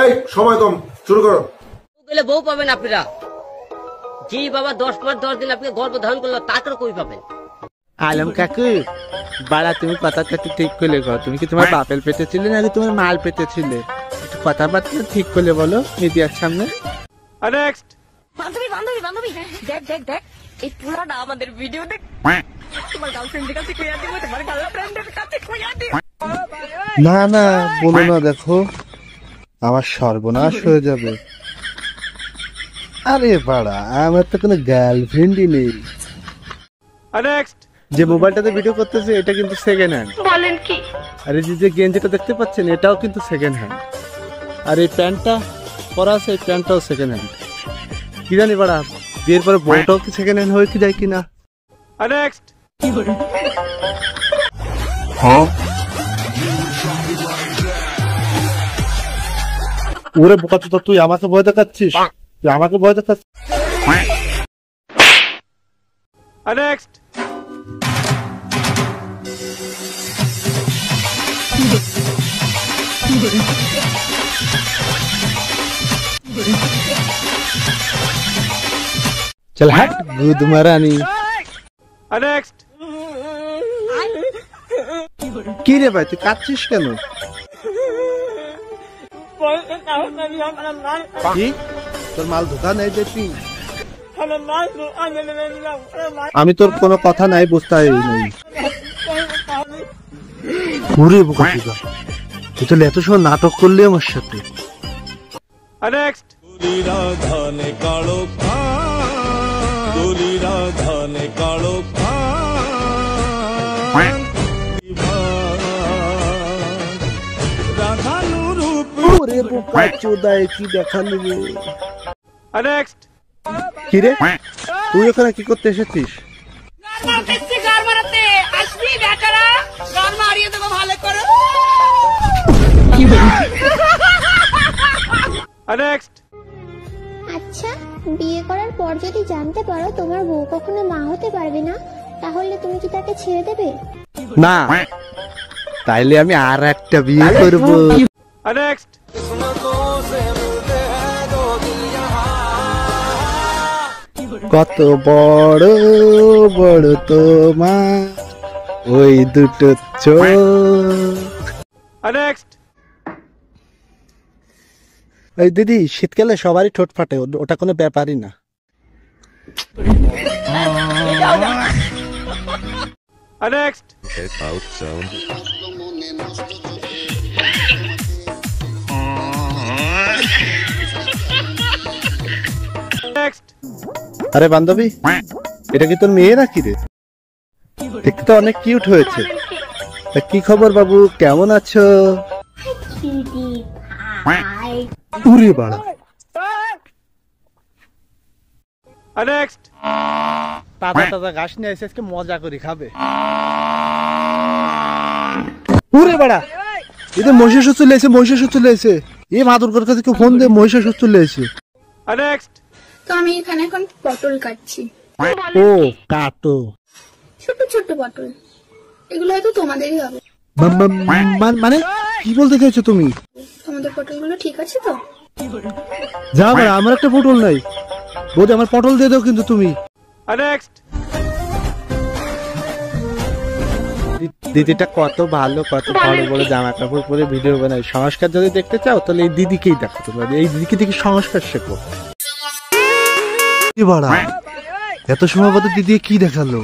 এই সময় কম, শুরু করো। গেলে বউ পাবেন আপনারা। জি বাবা 10 মাস 10 দিন আপনি গর্ভ ধারণ করলো, তারপরে কই পাবেন? আলম কাকু, বাড়া তুমি কথাটা ঠিক করলে গো। তুমি কি তোমার বাপের পেটে ছিলে নাকি তোমার মাল পেটে ছিলে? একটু কথাবার্তা ঠিক করলে বলো মিডিয়ার সামনে। নেক্সট। বান্ধবী বান্ধবী বান্ধবী, দেখ দেখ দেখ, এই পুরাটা আমাদের ভিডিও দেখ। তোমার গার্লফ্রেন্ডের কাছে কইয়া দিব, তোমার গার্লফ্রেন্ডের কাছে কইয়া দিব। না না বলো না, দেখো আমার সর্বনাশ হয়ে যাবে। আরে বাড়া, আমার তো কোনো গার্লফ্রেন্ডই নেই। নেক্সট। যে মোবাইলটাতে ভিডিও করতেছে এটা কিন্তু সেকেন্ড হ্যান্ড। বলেন কি? আর এই যে গেঞ্জিটা দেখতে পাচ্ছেন এটাও কিন্তু সেকেন্ড হ্যান্ড। আর এই প্যান্টটা পরা আছে, এই প্যান্টটাও সেকেন্ড হ্যান্ড। কি জানি বাড়া, বিয়ের পরে বউটাও কি সেকেন্ড হ্যান্ড হয়ে কি যায় কিনা। নেক্সট। ওরে বোকাচোদা, তুই আমাকে ভয় দেখাচ্ছিস? তুই আমাকে ভয় দেখাচ্ছিস? নেক্সট। চল হাট গুদ মারানি। নেক্সট। কি রে ভাই, তুই কাঁদছিস কেন? কি তোর মাল ধোকা নেই দেখি? আমি তোর কোনো কথা নাই বুঝতে নেই। ওরে বোকাচোদা, তুই তো এত সময় নাটক করলি আমার সাথে। নেক্সট। ধানে কালো দলিরা ধানে কালো ওরে বোকাচোদা, কি দেখালি রে? নেক্সট। কি রে, তুই ওখানে কি করতে এসেছিস? নেক্সট। আচ্ছা, বিয়ে করার পর যদি জানতে পারো তোমার বউ কখনো মা হতে পারবে না, তাহলে তুমি কি তাকে ছেড়ে দেবে? না, তাইলে আমি আর একটা বিয়ে করব। নেক্সট। কত বড় বড় তোমার ওই দুটো চোখ। নেক্সট। এই দিদি, শীতকালে সবারই ঠোঁট ফাটে, ওটা কোনো ব্যাপারই না। নেক্সট। নেক্সট। আরে বান্ধবী, এটা কি তোর মেয়ে নাকি রে? দেখতে তো অনেক কিউট হয়েছে। তা কি খবর বাবু, কেমন আছো? উরে বাড়া। নেক্সট। তাজা তাজা ঘাস নিয়ে এসে আজকে মজা করে খাবে। উরে বাড়া, এতে মহিষাসুর চলে এসে, মহিষাসুর চলে এসে। এ মাদুরকার কাছে কেউ ফোন দিয়ে মহিষাসুর চলে এসে। নেক্সট। তো আমি এখানে এখন পটল কাটছি। ও কাটো, ছোট ছোট পটল, এগুলো হয়তো তোমাদেরই হবে। মানে কি বলতে চাইছো তুমি? তোমাদের পটলগুলো ঠিক আছে তো? যা বাড়া, আমার একটা পটল নাই। বৌদি আমার পটল দিয়ে দাও কিন্তু তুমি। নেক্সট। দিদিটা কত ভালো, কত বড় বড় জামা কাপড় পরে ভিডিও বানায়। সংস্কার যদি দেখতে চাও তাহলে এই দিদিকেই দেখো, তোমরা এই দিদিকে দেখে সংস্কার শেখো। এত সময় বাদে দিদি কি দেখালো?